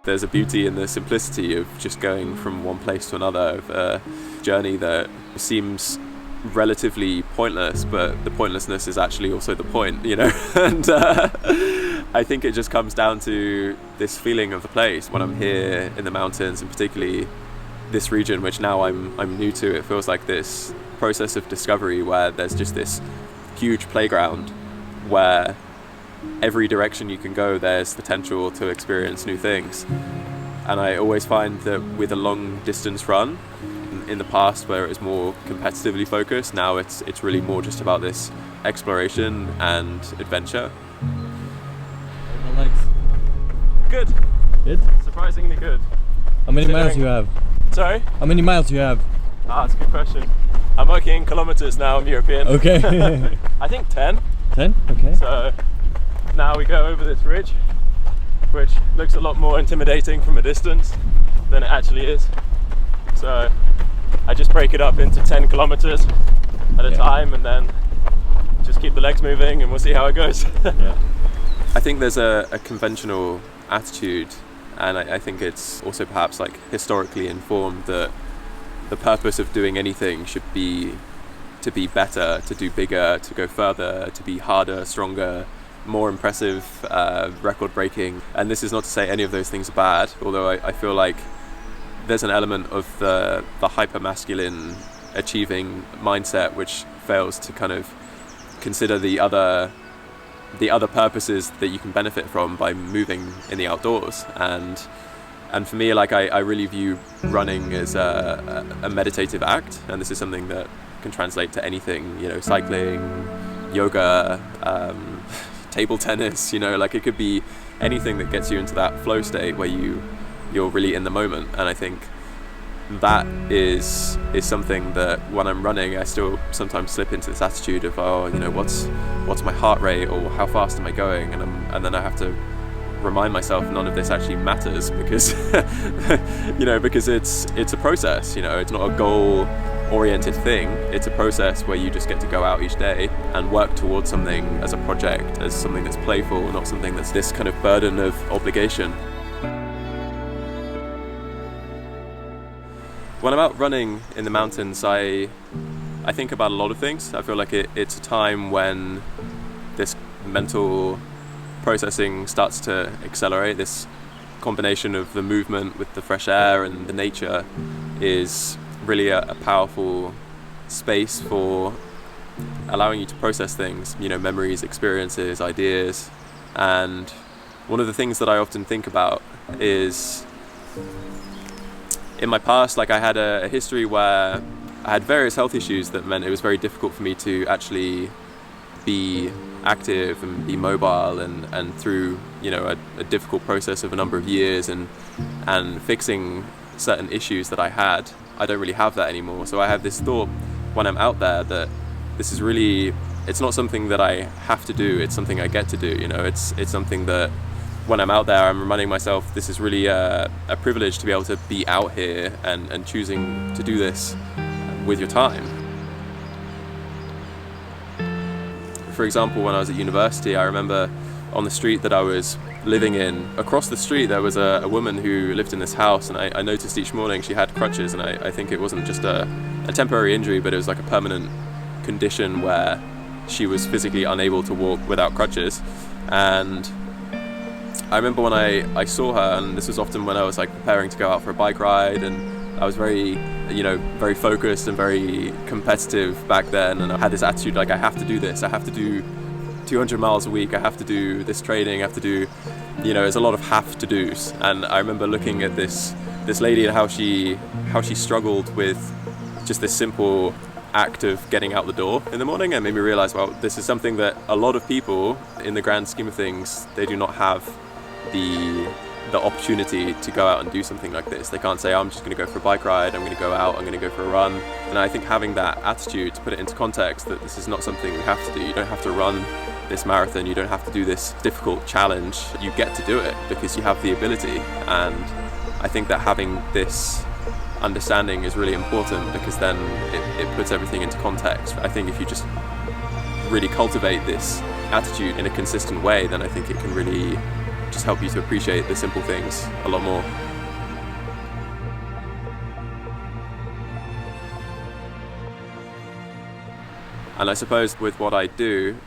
There's a beauty in the simplicity of just going from one place to another, of a journey that seems relatively pointless, but the pointlessness is actually also the point, and I think it just comes down to this feeling of the place when I'm here in the mountains, and particularly this region, which now I'm new to. It feels like this process of discovery where there's just this huge playground where every direction you can go, there's potential to experience new things. And I always find that with a long distance run, in the past where it was more competitively focused, now it's really more just about this exploration and adventure. The legs. Good. Good? Surprisingly good. How many miles you have? Sorry? How many miles you have? That's a good question. I'm working in kilometres now, I'm European. Okay. I think 10. 10? Okay. So now we go over this ridge, which looks a lot more intimidating from a distance than it actually is. So I just break it up into 10 kilometers at a time, and then just keep the legs moving, and we'll see how it goes. Yeah. I think there's a conventional attitude, and I think it's also perhaps like historically informed, that the purpose of doing anything should be to be better, to do bigger, to go further, to be harder, stronger, more impressive, record-breaking. And this is not to say any of those things are bad, although I feel like there's an element of the hyper-masculine achieving mindset which fails to kind of consider the other purposes that you can benefit from by moving in the outdoors. And for me, like I really view running as a meditative act, and this is something that can translate to anything, cycling, yoga, table tennis, like it could be anything that gets you into that flow state where you're really in the moment. And I think that is something that when I'm running, I still sometimes slip into this attitude of, what's my heart rate, or how fast am I going, and then I have to remind myself none of this actually matters, because because it's a process. It's not a goal oriented thing. It's a process where you just get to go out each day and work towards something as a project, as something that's playful, not something that's this kind of burden of obligation. When I'm out running in the mountains, I think about a lot of things. I feel like it's a time when this mental processing starts to accelerate. This combination of the movement with the fresh air and the nature is really a powerful space for allowing you to process things, memories, experiences, ideas. And one of the things that I often think about is, in my past, like I had a history where I had various health issues that meant it was very difficult for me to actually be active and be mobile, and through a difficult process of a number of years and fixing certain issues that I had, I don't really have that anymore. So I have this thought when I'm out there that this is really, it's not something that I have to do, it's something I get to do. It's something that when I'm out there, I'm reminding myself this is really a privilege to be able to be out here and choosing to do this with your time. For example, when I was at university, I remember on the street that I was living in, across the street there was a woman who lived in this house, and I noticed each morning she had crutches, and I think it wasn't just a temporary injury, but it was like a permanent condition where she was physically unable to walk without crutches. And I remember when I saw her, and this was often when I was like preparing to go out for a bike ride, and I was very focused and very competitive back then, and I had this attitude like, I have to do this, I have to do 200 miles a week, I have to do this training, I have to do, there's a lot of have to do's. And I remember looking at this lady and how she struggled with just this simple act of getting out the door in the morning, and made me realize, well, this is something that a lot of people, in the grand scheme of things, they do not have the opportunity to go out and do something like this. They can't say, I'm just going to go for a bike ride, I'm going to go out, I'm going to go for a run. And I think having that attitude, to put it into context, that this is not something we have to do. You don't have to run this marathon, you don't have to do this difficult challenge. You get to do it because you have the ability. And I think that having this understanding is really important, because then it puts everything into context. I think if you just really cultivate this attitude in a consistent way, then I think it can really just help you to appreciate the simple things a lot more. And I suppose with what I do,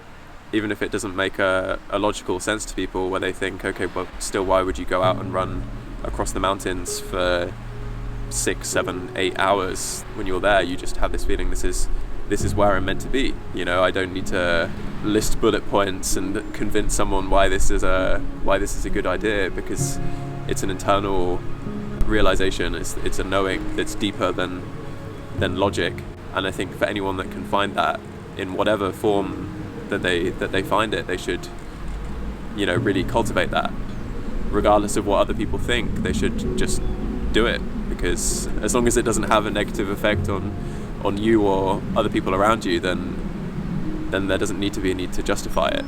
even if it doesn't make a logical sense to people, where they think, okay, but still, why would you go out and run across the mountains for 6, 7, 8 hours? When you're there, you just have this feeling, this is where I'm meant to be. You know, I don't need to list bullet points and convince someone why this is a good idea, because it's an internal realization. It's a knowing that's deeper than logic. And I think for anyone that can find that in whatever form that they find it, they should, you know, really cultivate that. Regardless of what other people think, they should just do it, because as long as it doesn't have a negative effect on you or other people around you, then there doesn't need to be a need to justify it.